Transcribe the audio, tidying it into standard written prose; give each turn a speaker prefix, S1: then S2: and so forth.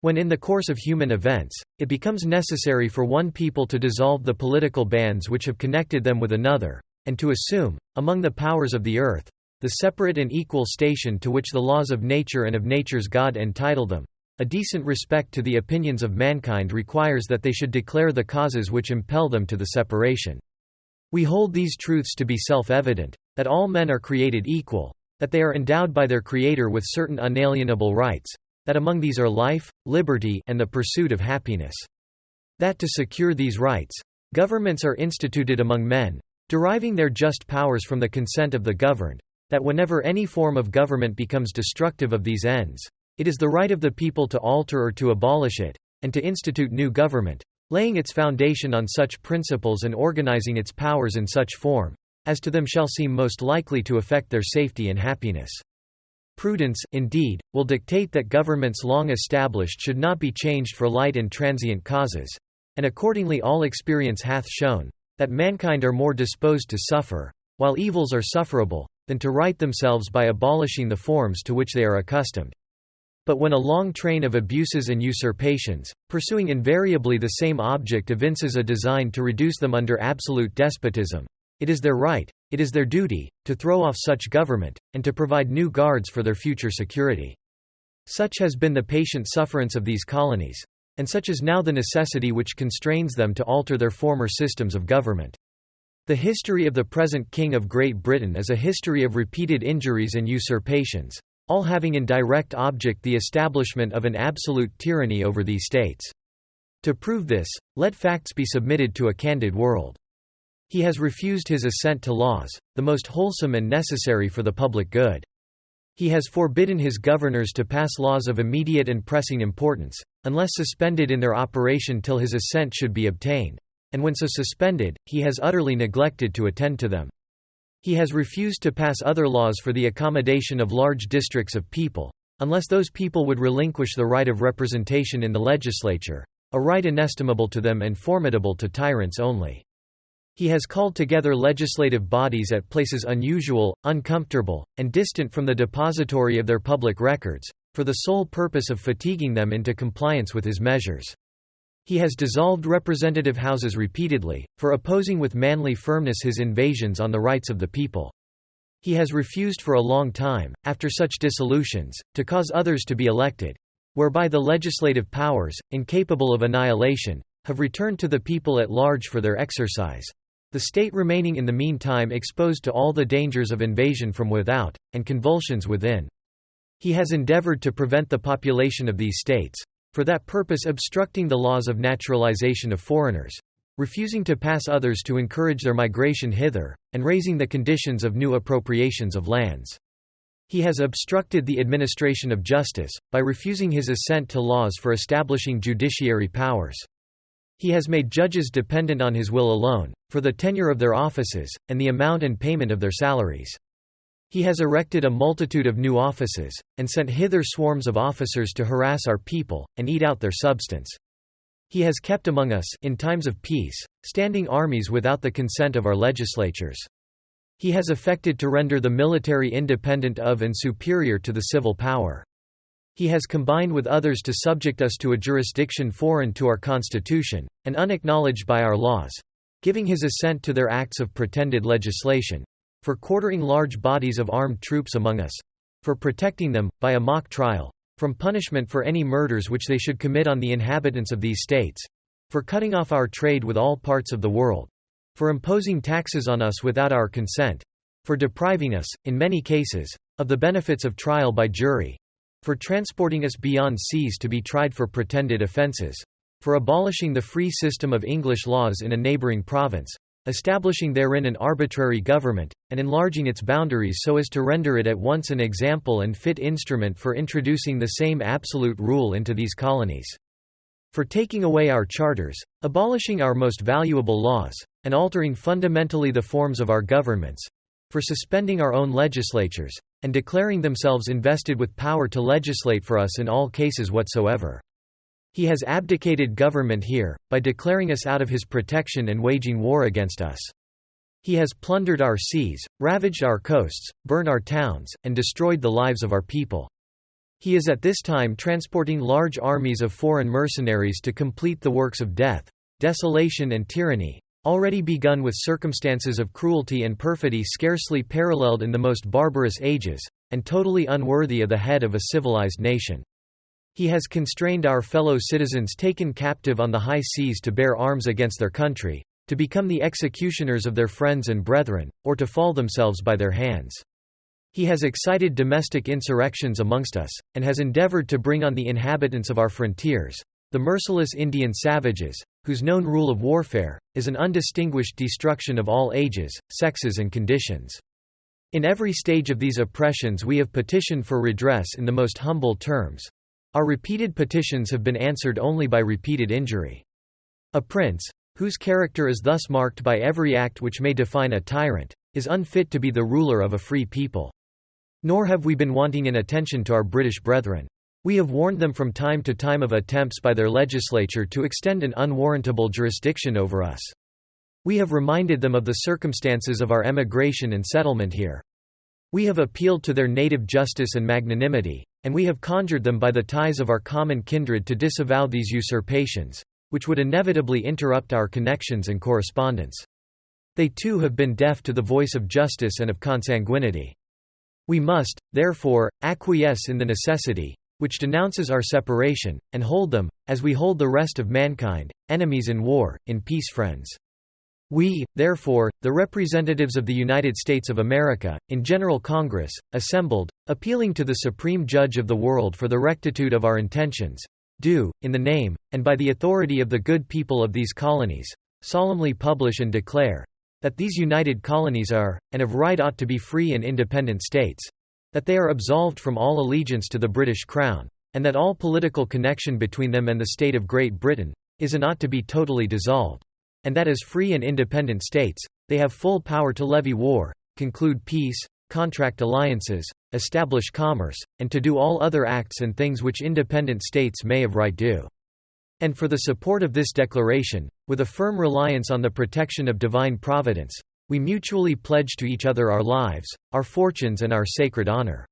S1: When in the course of human events, it becomes necessary for one people to dissolve the political bands which have connected them with another, and to assume, among the powers of the earth, the separate and equal station to which the laws of nature and of nature's God entitle them, a decent respect to the opinions of mankind requires that they should declare the causes which impel them to the separation. We hold these truths to be self-evident, that all men are created equal, that they are endowed by their Creator with certain unalienable rights, that among these are life, liberty, and the pursuit of happiness. That to secure these rights, governments are instituted among men, deriving their just powers from the consent of the governed, that whenever any form of government becomes destructive of these ends, it is the right of the people to alter or to abolish it, and to institute new government, laying its foundation on such principles and organizing its powers in such form, as to them shall seem most likely to affect their safety and happiness. Prudence, indeed, will dictate that governments long established should not be changed for light and transient causes, and accordingly all experience hath shown, that mankind are more disposed to suffer, while evils are sufferable, than to right themselves by abolishing the forms to which they are accustomed. But when a long train of abuses and usurpations, pursuing invariably the same object, evinces a design to reduce them under absolute despotism, it is their right, it is their duty, to throw off such government, and to provide new guards for their future security. Such has been the patient sufferance of these colonies, and such is now the necessity which constrains them to alter their former systems of government. The history of the present King of Great Britain is a history of repeated injuries and usurpations, all having in direct object the establishment of an absolute tyranny over these states. To prove this, let facts be submitted to a candid world. He has refused his assent to laws, the most wholesome and necessary for the public good. He has forbidden his governors to pass laws of immediate and pressing importance, unless suspended in their operation till his assent should be obtained, and when so suspended, he has utterly neglected to attend to them. He has refused to pass other laws for the accommodation of large districts of people, unless those people would relinquish the right of representation in the legislature, a right inestimable to them and formidable to tyrants only. He has called together legislative bodies at places unusual, uncomfortable, and distant from the depository of their public records, for the sole purpose of fatiguing them into compliance with his measures. He has dissolved representative houses repeatedly, for opposing with manly firmness his invasions on the rights of the people. He has refused for a long time, after such dissolutions, to cause others to be elected, whereby the legislative powers, incapable of annihilation, have returned to the people at large for their exercise, the state remaining in the meantime exposed to all the dangers of invasion from without, and convulsions within. He has endeavored to prevent the population of these states, for that purpose obstructing the laws of naturalization of foreigners, refusing to pass others to encourage their migration hither, and raising the conditions of new appropriations of lands. He has obstructed the administration of justice, by refusing his assent to laws for establishing judiciary powers. He has made judges dependent on his will alone, for the tenure of their offices, and the amount and payment of their salaries. He has erected a multitude of new offices, and sent hither swarms of officers to harass our people, and eat out their substance. He has kept among us, in times of peace, standing armies without the consent of our legislatures. He has affected to render the military independent of and superior to the civil power. He has combined with others to subject us to a jurisdiction foreign to our constitution, and unacknowledged by our laws, giving his assent to their acts of pretended legislation, for quartering large bodies of armed troops among us, for protecting them, by a mock trial, from punishment for any murders which they should commit on the inhabitants of these states, for cutting off our trade with all parts of the world, for imposing taxes on us without our consent, for depriving us, in many cases, of the benefits of trial by jury, for transporting us beyond seas to be tried for pretended offences, for abolishing the free system of English laws in a neighbouring province, establishing therein an arbitrary government, and enlarging its boundaries so as to render it at once an example and fit instrument for introducing the same absolute rule into these colonies. For taking away our charters, abolishing our most valuable laws, and altering fundamentally the forms of our governments, for suspending our own legislatures, and declaring themselves invested with power to legislate for us in all cases whatsoever. He has abdicated government here, by declaring us out of his protection and waging war against us. He has plundered our seas, ravaged our coasts, burned our towns, and destroyed the lives of our people. He is at this time transporting large armies of foreign mercenaries to complete the works of death, desolation and tyranny, already begun with circumstances of cruelty and perfidy scarcely paralleled in the most barbarous ages, and totally unworthy of the head of a civilized nation. He has constrained our fellow citizens taken captive on the high seas to bear arms against their country, to become the executioners of their friends and brethren, or to fall themselves by their hands. He has excited domestic insurrections amongst us, and has endeavored to bring on the inhabitants of our frontiers, the merciless Indian savages, whose known rule of warfare is an undistinguished destruction of all ages, sexes and conditions. In every stage of these oppressions we have petitioned for redress in the most humble terms. Our repeated petitions have been answered only by repeated injury. A prince, whose character is thus marked by every act which may define a tyrant, is unfit to be the ruler of a free people. Nor have we been wanting in attention to our British brethren. We have warned them from time to time of attempts by their legislature to extend an unwarrantable jurisdiction over us. We have reminded them of the circumstances of our emigration and settlement here. We have appealed to their native justice and magnanimity, and we have conjured them by the ties of our common kindred to disavow these usurpations, which would inevitably interrupt our connections and correspondence. They too have been deaf to the voice of justice and of consanguinity. We must, therefore, acquiesce in the necessity, which denounces our separation, and hold them, as we hold the rest of mankind, enemies in war, in peace friends. We, therefore, the representatives of the United States of America, in General Congress, assembled, appealing to the Supreme Judge of the world for the rectitude of our intentions, do, in the name, and by the authority of the good people of these colonies, solemnly publish and declare, that these united colonies are, and of right ought to be free and independent states, that they are absolved from all allegiance to the British Crown, and that all political connection between them and the state of Great Britain is and ought to be totally dissolved, and that as free and independent states, they have full power to levy war, conclude peace, contract alliances, establish commerce, and to do all other acts and things which independent states may of right do. And for the support of this declaration, with a firm reliance on the protection of divine providence, we mutually pledge to each other our lives, our fortunes and our sacred honor.